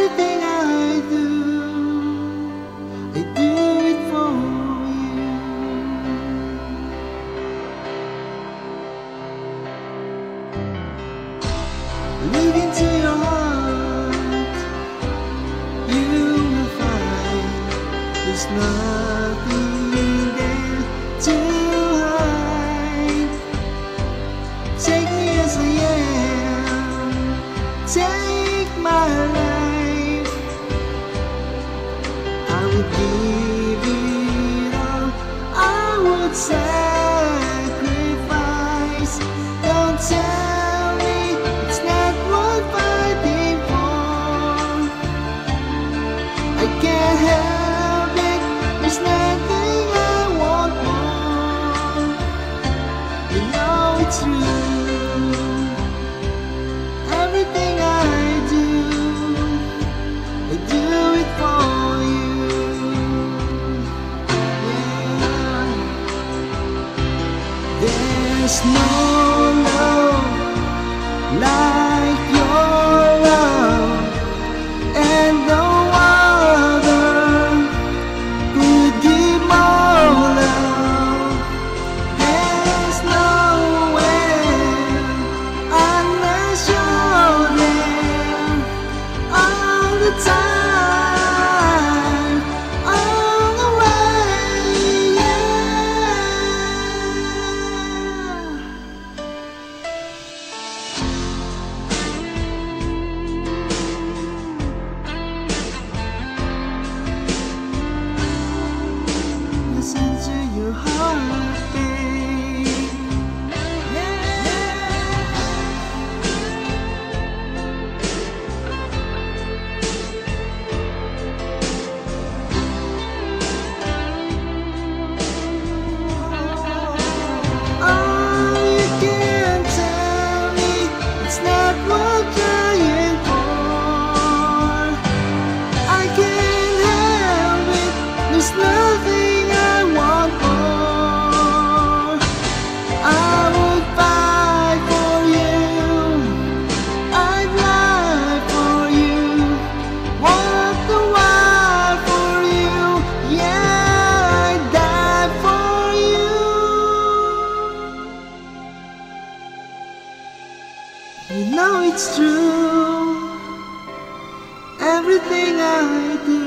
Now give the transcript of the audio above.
Everything I do it for you. Look into your heart, you will find there's nothing there to hide. Take me as I am, take my life. I would give it all, I would sacrifice. Don't tell me it's not worth fighting for. I can't help it, there's nothing I want more. You know it's true. Everything I do it for you. Yeah. There's no love like your love, and no other could give more love. There's nowhere unless you're there all the time, all the way. Yeah. Listen to your heart, babe. Oh, you can't tell me it's not worth trying for. I can't help it, there's nothing I want more. I would fight for you, I'd lie for you, walk the wire for you. Yeah, I'd die for you. You know it's true. Everything I do